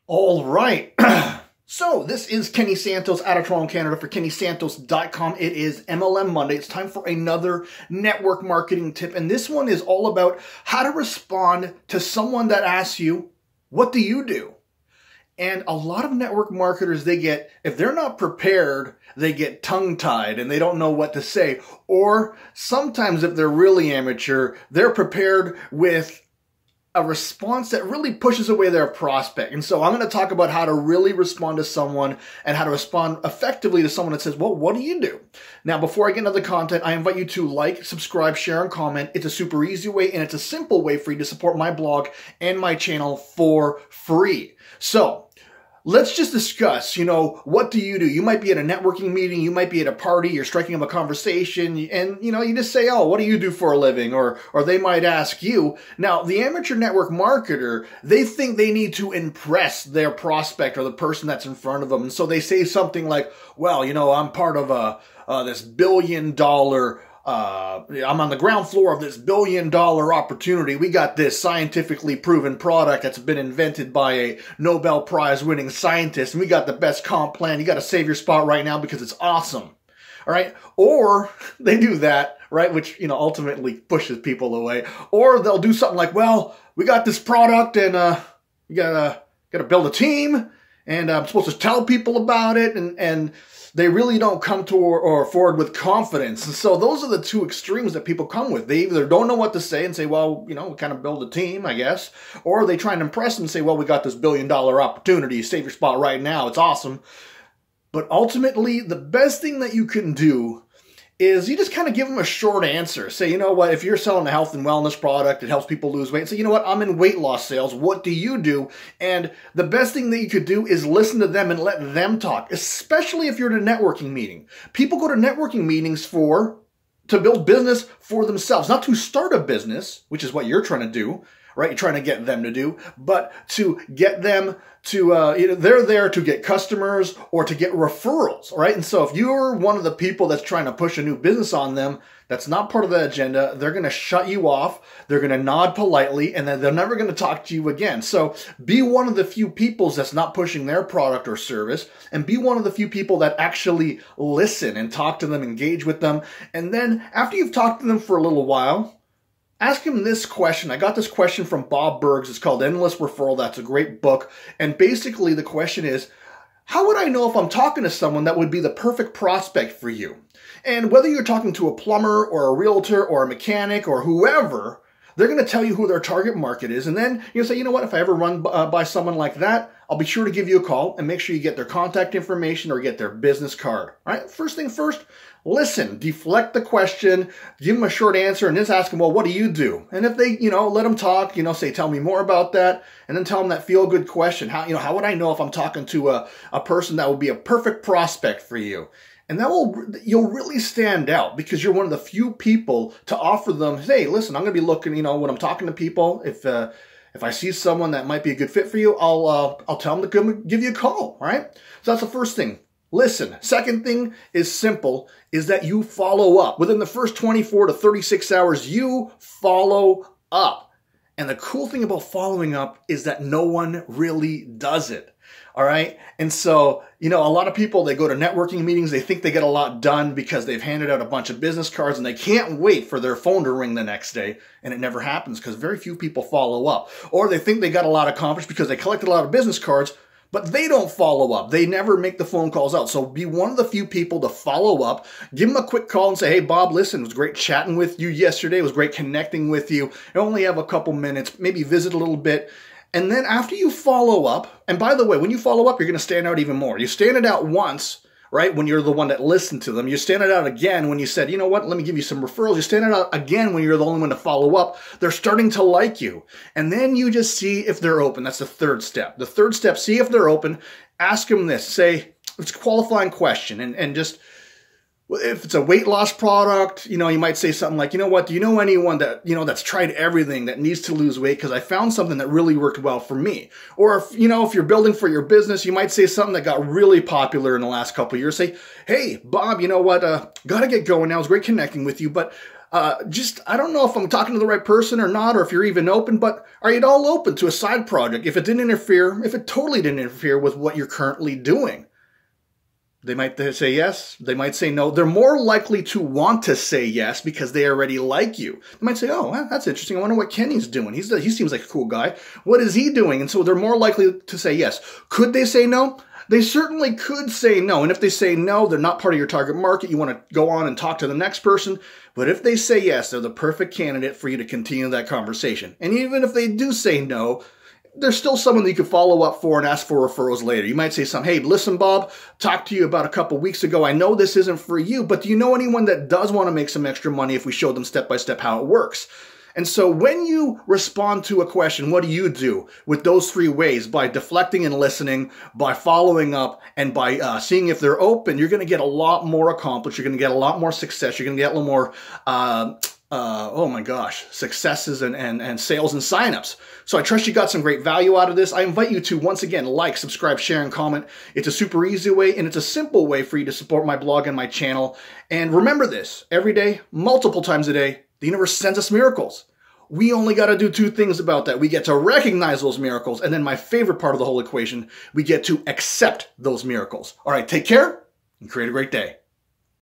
All right. So this is Kenny Santos out of Toronto, Canada for KennySantos.com. It is MLM Monday. It's time for another network marketing tip. And this one is all about how to respond to someone that asks you, what do you do? And a lot of network marketers, if they're not prepared, they get tongue-tied and they don't know what to say. Or sometimes if they're really amateur, they're prepared with a response that really pushes away their prospect. And so I'm going to talk about how to really respond to someone and how to respond effectively to someone that says, well, what do you do? Now, before I get into the content, I invite you to like, subscribe, share, and comment. It's a super easy way and it's a simple way for you to support my blog and my channel for free. So let's just discuss, what do you do? You might be at a networking meeting, you might be at a party, you're striking up a conversation, and, you just say, oh, what do you do for a living? Or they might ask you. Now, the amateur network marketer, they think they need to impress their prospect or the person that's in front of them. And so they say something like, well, I'm part of this billion-dollar I'm on the ground floor of this billion-dollar opportunity. We got this scientifically proven product that's been invented by a Nobel Prize winning scientist, and we got the best comp plan. You got to save your spot right now because it's awesome. All right. Or they do that, right? Which, ultimately pushes people away. Or they'll do something like, well, we got this product and, you gotta build a team and I'm supposed to tell people about it. And they really don't come to or forward with confidence. And so those are the two extremes that people come with. They either don't know what to say and say, well, we kind of build a team, I guess. Or they try and impress them and say, well, we got this billion-dollar opportunity. Save your spot right now. It's awesome. But ultimately, the best thing that you can do is you just kind of give them a short answer. Say, you know what, if you're selling a health and wellness product, it helps people lose weight. Say, you know what, I'm in weight loss sales. What do you do? And the best thing that you could do is listen to them and let them talk, especially if you're at a networking meeting. People go to networking meetings to build business for themselves, not to start a business, which is what you're trying to do, right? You're trying to get them to do, but to get them to, they're there to get customers or to get referrals, right? And so if you're one of the people that's trying to push a new business on them, that's not part of the agenda, they're going to shut you off, they're going to nod politely, and then they're never going to talk to you again. So be one of the few people that's not pushing their product or service, and be one of the few people that actually listen and talk to them, engage with them. And then after you've talked to them for a little while, ask him this question. I got this question from Bob Burgs. It's called Endless Referral. That's a great book. And basically the question is, how would I know if I'm talking to someone that would be the perfect prospect for you? And whether you're talking to a plumber or a realtor or a mechanic or whoever, they're going to tell you who their target market is. And then you say, you know what, if I ever run by someone like that, I'll be sure to give you a call and make sure you get their contact information or get their business card. All right, first thing first, listen, deflect the question, give them a short answer, and just ask them, well, what do you do? And if they, let them talk, say, tell me more about that, and then tell them that feel-good question. How would I know if I'm talking to a person that would be a perfect prospect for you? And you'll really stand out because you're one of the few people to offer them, hey, listen, I'm going to be looking, when I'm talking to people, if I see someone that might be a good fit for you, I'll tell them to give you a call, all right? So that's the first thing. Listen. Second thing is simple, is that you follow up. Within the first 24 to 36 hours, you follow up. And the cool thing about following up is that no one really does it. All right. And so, a lot of people, they go to networking meetings, they think they get a lot done because they've handed out a bunch of business cards and they can't wait for their phone to ring the next day. And it never happens because very few people follow up. Or they think they got a lot accomplished because they collected a lot of business cards, but they don't follow up. They never make the phone calls out. So be one of the few people to follow up. Give them a quick call and say, hey, Bob, listen, it was great chatting with you yesterday. It was great connecting with you. I only have a couple minutes. Maybe visit a little bit. And then after you follow up, and by the way, when you follow up, you're going to stand out even more. You stand it out once, right, when you're the one that listened to them. You stand it out again when you said, you know what, let me give you some referrals. You stand it out again when you're the only one to follow up. They're starting to like you. And then you just see if they're open. That's the third step. The third step, see if they're open. Ask them this. Say, it's a qualifying question. And just, if it's a weight loss product, you might say something like, you know what, do you know anyone that, that's tried everything that needs to lose weight because I found something that really worked well for me? Or if you're building for your business, you might say something that got really popular in the last couple of years. Say, hey, Bob, you know what, got to get going now. It's great connecting with you, but I don't know if I'm talking to the right person or not, or if you're even open, but are you at all open to a side project if it totally didn't interfere with what you're currently doing? They might say yes. They might say no. They're more likely to want to say yes because they already like you. They might say, oh, well, that's interesting. I wonder what Kenny's doing. He seems like a cool guy. What is he doing? And so they're more likely to say yes. Could they say no? They certainly could say no. And if they say no, they're not part of your target market. You want to go on and talk to the next person. But if they say yes, they're the perfect candidate for you to continue that conversation. And even if they do say no, there's still someone that you could follow up for and ask for referrals later. You might say something, hey, listen, Bob, talked to you about a couple weeks ago. I know this isn't for you, but do you know anyone that does want to make some extra money if we show them step-by-step how it works? And so when you respond to a question, what do you do with those three ways? By deflecting and listening, by following up, and by seeing if they're open, you're going to get a lot more accomplished. You're going to get a lot more success. You're going to get a little more oh my gosh, successes and sales and signups. So I trust you got some great value out of this. I invite you to, once again, like, subscribe, share, and comment. It's a super easy way, and it's a simple way for you to support my blog and my channel. And remember this, every day, multiple times a day, the universe sends us miracles. We only got to do two things about that. We get to recognize those miracles, and then my favorite part of the whole equation, we get to accept those miracles. All right, take care and create a great day.